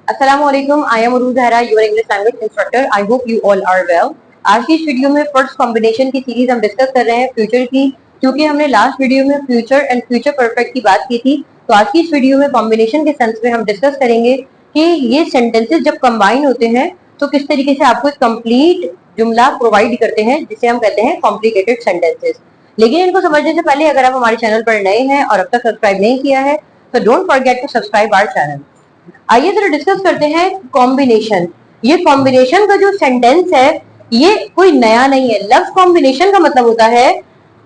Assalamualaikum. I am Uruj Zahra, your English language instructor. I hope you all are well. आज की इस video में first combination की series हम discuss कर रहे हैं फ्यूचर की, क्योंकि हमने लास्ट वीडियो में फ्यूचर एंड फ्यूचर परफेक्ट की बात की थी। तो आज की इस वीडियो में कॉम्बिनेशन के सेंस में हम डिस्कस करेंगे कि ये सेंटेंसेस जब कंबाइन होते हैं तो किस तरीके से आपको एक कंप्लीट जुमला प्रोवाइड करते हैं, जिसे हम कहते हैं कॉम्प्लिकेटेड सेंटेंसेस। लेकिन इनको समझने से पहले अगर आप हमारे चैनल पर नए हैं और अब तक सब्सक्राइब नहीं किया है तो don't forget to subscribe our channel. आइए जरा डिस्कस करते हैं कॉम्बिनेशन। ये कॉम्बिनेशन का जो सेंटेंस है ये कोई नया नहीं है। लफ्ज कॉम्बिनेशन का मतलब होता है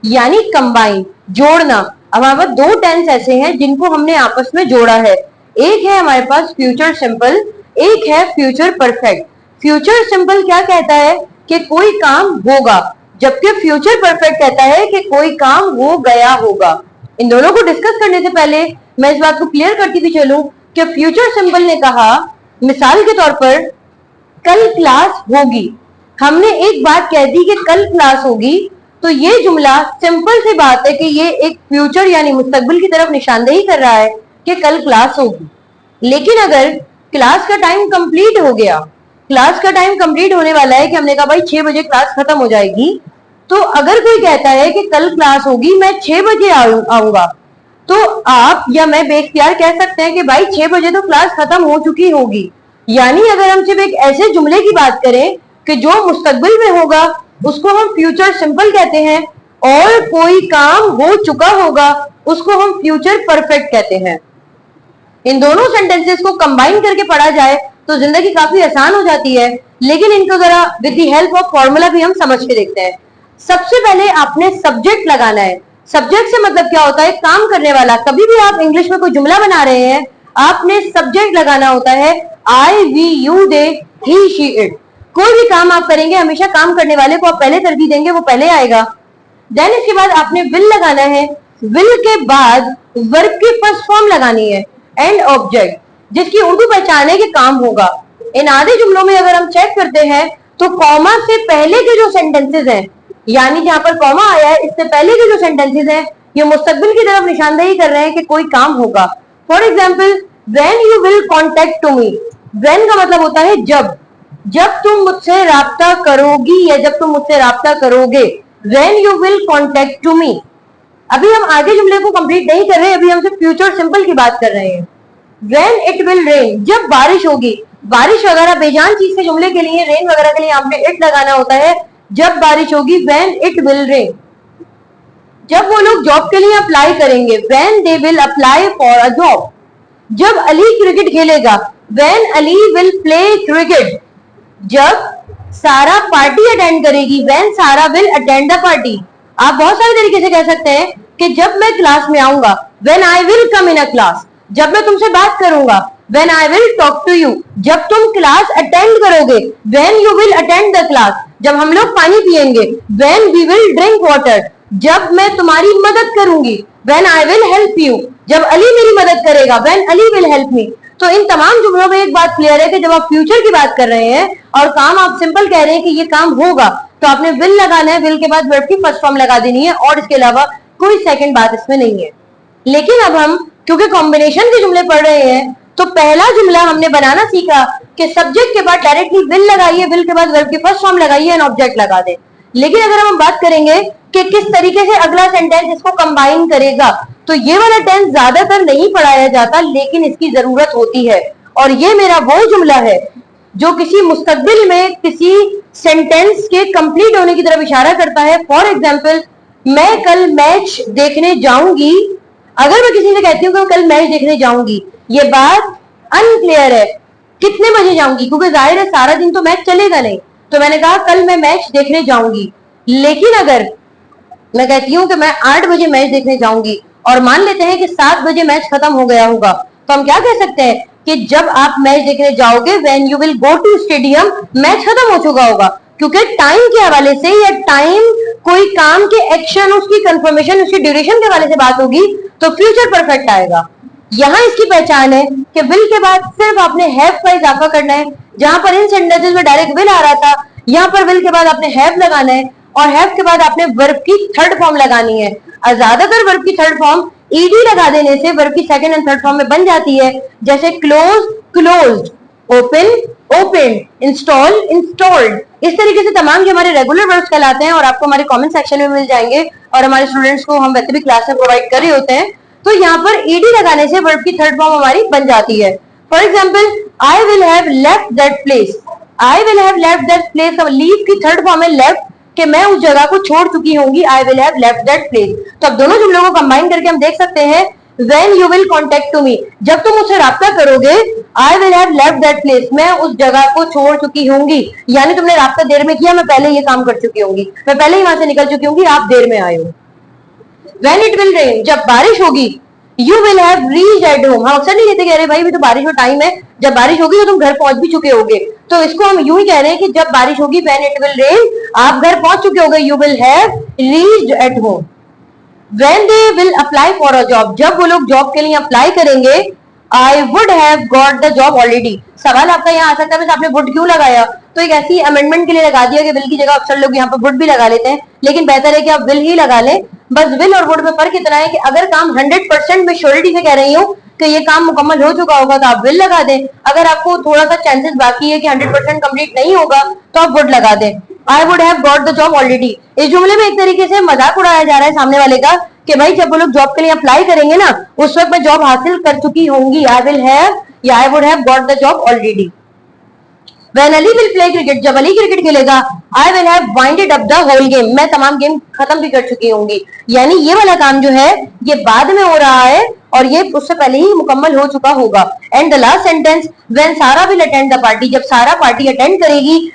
यानी कंबाइन, जोड़ना। अब हमारे पास दो टेंस ऐसे हैं जिनको हमने आपस में जोड़ा है। एक है हमारे पास फ्यूचर सिंपल, एक है फ्यूचर परफेक्ट। फ्यूचर सिंपल क्या कहता है कि कोई काम होगा, जबकि फ्यूचर परफेक्ट कहता है कि कोई काम हो गया होगा। इन दोनों को डिस्कस करने से पहले मैं इस बात को क्लियर करती भी चलूं कि फ्यूचर सिंपल ने कहा, मिसाल के तौर पर कल क्लास होगी। हमने एक बात कह दी कि कल क्लास होगी, तो ये जुमला सिंपल सी बात है कि ये एक फ्यूचर यानी मुस्तकबिल की तरफ निशानदेही कर रहा है कि कल क्लास होगी। लेकिन अगर क्लास का टाइम कंप्लीट हो गया, क्लास का टाइम कंप्लीट होने वाला है कि हमने कहा भाई 6 बजे क्लास खत्म हो जाएगी, तो अगर कोई कहता है कि कल क्लास होगी, मैं 6 बजे आऊंगा, तो आप या मैं बेख्तियार कह सकते हैं कि भाई 6 बजे तो क्लास खत्म हो चुकी होगी। यानी अगर हम सिर्फ एक ऐसे जुमले की बात करें कि जो मुस्तकबिल में होगा उसको हम फ्यूचर सिंपल कहते हैं, और कोई काम हो चुका होगा उसको हम फ्यूचर परफेक्ट कहते हैं। इन दोनों सेंटेंसेस को कंबाइन करके पढ़ा जाए तो जिंदगी काफी आसान हो जाती है। लेकिन इनको जरा with the help of formula भी हम समझ के देखते हैं। सबसे पहले आपने सब्जेक्ट लगाना है। सब्जेक्ट से मतलब क्या होता है? काम करने वाला। कभी भी आप इंग्लिश में कोई जुमला बना रहे हैं, आपने सब्जेक्ट लगाना होता है। I, we, you, they, he, she, it. कोई भी काम आप करेंगे हमेशा काम करने वाले को आप पहले तरजीह देंगे, वो पहले आएगा। देन इसके बाद आपने विल लगाना है। विल के बाद वर्ब की फर्स्ट फॉर्म लगानी है, एंड ऑब्जेक्ट, जिसकी उर्दू पहचान है कि काम होगा। इन आधे जुमलों में अगर हम चेक करते हैं तो कॉमा से पहले के जो सेंटेंसेस हैं, यानी जहां पर कॉमा आया है इससे पहले के जो सेंटेंसेस हैं, ये मुस्तकबिल की तरफ निशानदेही कर रहे हैं कि कोई काम होगा। For example, when you will contact to me. When का मतलब होता है जब। जब तुम मुझसे राब्ता करोगी या जब तुम मुझसे राब्ता करोगे। When you will contact to me. अभी हम आगे जुमले को कंप्लीट नहीं कर रहे, अभी हम सिर्फ फ्यूचर सिंपल की बात कर रहे हैं। व्हेन इट विल रेन, जब बारिश होगी। बारिश वगैरह बेजान चीज के जुमले के लिए, रेन वगैरह के लिए आपने इट लगाना होता है। जब बारिश होगी, व्हेन इट विल रेन। जब वो लोग जॉब के लिए अप्लाई करेंगे, when they will apply for a job. जब अली क्रिकेट खेलेगा, when Ali will play cricket. जब सारा पार्टी अटेंड करेगी, व्हेन सारा विल अटेंड द पार्टी। आप बहुत सारे तरीके से कह सकते हैं कि जब मैं क्लास में आऊंगा, when I will come in a class. जब मैं तुमसे बात करूंगा, when I will talk to you. जब तुम क्लास अटेंड करोगे, when you will attend the class. जब हम लोग पानी पिएंगे, when we will drink water. जब मैं तुम्हारी मदद करूंगी, when I will help you. जब अली मेरी मदद करेगा, when Ali will help me. तो इन तमाम जुमलों में एक बात क्लियर है कि जब आप फ्यूचर की बात कर रहे हैं और काम आप सिंपल कह रहे हैं कि ये काम होगा, तो आपने विल लगाना है। विल के बाद वर्ब की फर्स्ट फॉर्म लगा देनी है, और इसके अलावा कोई सेकंड बात इसमें नहीं है। लेकिन अब हम क्योंकि कॉम्बिनेशन के जुमले पढ़ रहे हैं, तो पहला जुमला हमने बनाना सीखा कि सब्जेक्ट के बाद डायरेक्टली विल लगाइए, विल के बाद वर्ब की फर्स्ट फॉर्म लगाइए एंड ऑब्जेक्ट लगा दे। लेकिन अगर हम बात करेंगे कि किस तरीके से अगला सेंटेंस इसको कंबाइन करेगा, तो ये वाला टेंस ज्यादातर नहीं पढ़ाया जाता, लेकिन इसकी जरूरत होती है। और ये मेरा वो जुमला है जो किसी मुस्तकबिल में किसी सेंटेंस के कंप्लीट होने की तरफ इशारा करता है। फॉर एग्जाम्पल, मैं कल मैच देखने जाऊंगी। अगर मैं किसी से कहती हूँ कि मैं कल मैच देखने जाऊंगी, ये बात अनक्लियर है कितने बजे जाऊंगी, क्योंकि जाहिर है सारा दिन तो मैच चलेगा नहीं। तो मैंने कहा कल मैं मैच देखने जाऊंगी। लेकिन अगर मैं कहती हूँ कि मैं 8 बजे मैच देखने जाऊंगी, और मान लेते हैं कि 7 बजे मैच खत्म हो गया होगा, तो हम क्या कह सकते हैं कि जब आप मैच देखने जाओगे, when you will go to stadium, match खत्म हो चुका होगा। क्योंकि टाइम के हवाले से या टाइम कोई काम के एक्शन, उसकी कंफर्मेशन, उसकी ड्यूरेशन के हवाले से बात होगी तो फ्यूचर परफेक्ट आएगा। यहाँ इसकी पहचान है कि विल के बाद सिर्फ आपने हैव का इजाफा करना है। जहां पर इन सेंटेंसेस में डायरेक्ट विल आ रहा था, यहाँ पर विल के बाद आपने हैव लगाना है, और हैव के बाद आपने वर्ब की थर्ड फॉर्म लगानी है। और ज्यादातर वर्ब की थर्ड फॉर्म ईडी लगा देने से वर्ब की सेकंड एंड थर्ड फॉर्म में बन जाती है, जैसे close, closed, open, open, install, installed. इस तरीके से तमाम जो हमारे रेगुलर वर्ब्स कहलाते हैं और आपको हमारे कमेंट सेक्शन में मिल जाएंगे और हमारे स्टूडेंट्स को हम वैसे भी क्लास में प्रोवाइड कर रहे होते हैं। तो यहाँ पर ईडी लगाने से वर्ब की थर्ड फॉर्म हमारी बन जाती है। For example, I will have left that place. I will have left that place, leave की थर्ड फॉर्म है लेफ्ट, कि मैं उस जगह को छोड़ चुकी होंगी। I will have left that place. तो अब दोनों जुमलों को कंबाइन करके हम देख सकते हैं, when you will contact to me, जब तुम मुझसे राब्ता करोगे, I will have left that place, मैं उस जगह को छोड़ चुकी होंगी। यानी तुमने राब्ता देर में किया, मैं पहले ये काम कर चुकी होंगी, मैं पहले ही वहां से निकल चुकी होंगी, आप देर में आए हो। When it will rain, जब बारिश होगी, you will have reached at home। हम अक्सर नहीं कहते, कह रहे भाई भी तो बारिश का टाइम है, जब बारिश होगी तो तुम घर पहुंच भी चुके होगे। तो इसको हम यूं ही कह रहे हैं कि जब बारिश होगी, when it will rain, आप घर पहुंच चुके होगे, you will have reached at home। When they will apply for a job, जब वो लोग जॉब के लिए अप्लाई करेंगे, I would have got the job already। सवाल आपका यहाँ आ सकता है, बस आपने would क्यों लगाया? तो एक ऐसी अमेंडमेंट के लिए लगा दिया कि will की जगह अक्सर लोग यहाँ पर would भी लगा लेते हैं, लेकिन बेहतर है कि आप will ही लगा लें। बस will और would में फर्क इतना है कि अगर काम 100% में श्योरिटी से कह रही हूँ कि ये काम मुकम्मल हो चुका होगा तो आप will लगा दें। अगर आपको थोड़ा सा चांसेस बाकी है कि 100% कंप्लीट नहीं होगा तो आप would लगा दें। I would have got the job already। इस जुमले में एक तरीके से मजाक उड़ाया जा रहा है सामने वाले का कि भाई जब वो लोग जॉब के लिए अप्लाई करेंगे ना, उस वक्त मैं जॉब हासिल कर चुकी होंगी। I will have या I would have got the job already। When Ali will play cricket, जब अली क्रिकेट खेलेगा, I will have winded up the whole game, मैं तमाम गेम खत्म भी कर चुकी होंगी। यानी ये वाला काम जो है ये बाद में हो रहा है और ये उससे पहले ही मुकम्मल हो चुका होगा। And the last sentence, when सारा will attend the party, जब सारा पार्टी अटेंड करेगी,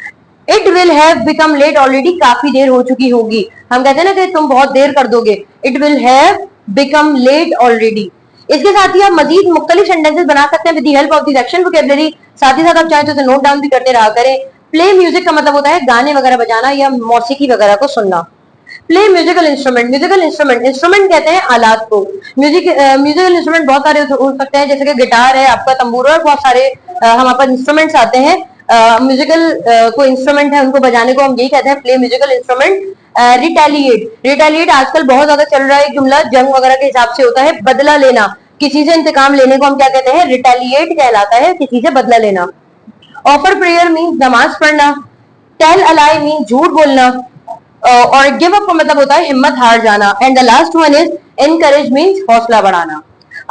it will have become late already, काफी देर हो चुकी होगी। हम कहते हैं ना कि तुम बहुत देर कर दोगे, it will have become late already. इसके साथ ही आप मजीद मुख्तलिफ सेंटेंसेस बना सकते हैं with the help of the section vocabulary. साथ ही साथ आप चाहें तो इसे नोट डाउन भी करते रहा करें। प्ले म्यूजिक का मतलब होता है गाने वगैरह बजाना या मौसीकी वगैरह को सुनना। Play musical instrument, musical instrument, instrument कहते हैं आलात को। म्यूजिकल इंस्ट्रूमेंट बहुत सारे हो सकते हैं, जैसे कि गिटार है आपका, तंबूरा, और बहुत सारे हमारे पास इंस्ट्रूमेंट्स आते हैं। म्यूजिकल कोई इंस्ट्रूमेंट है उनको बजाने को हम यही कहते हैं play musical instrument. Retaliate, retaliate आजकल बहुत ज्यादा चल रहा है, जुमला जंग वगैरह के हिसाब से होता है, बदला लेना, किसी से इंतकाम लेने को हम क्या कहते हैं, रिटेलिएट कहलाता है, किसी से बदला लेना। ऑफर प्रेयर मीन्स नमाज पढ़ना। टेल अ लाई मीन्स झूठ बोलना। और गिव अप का मतलब होता है हिम्मत हार जाना। And the last one is encourage means हौसला बढ़ाना।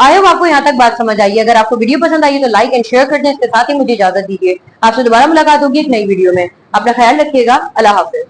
आई होप आपको यहाँ तक बात समझ आई है। अगर आपको वीडियो पसंद आई है तो लाइक एंड शेयर कर दें। इसके साथ ही मुझे इजाजत दीजिए, आपसे दोबारा मुलाकात होगी एक नई वीडियो में। अपना ख्याल रखिएगा। अल्लाह हाफिज।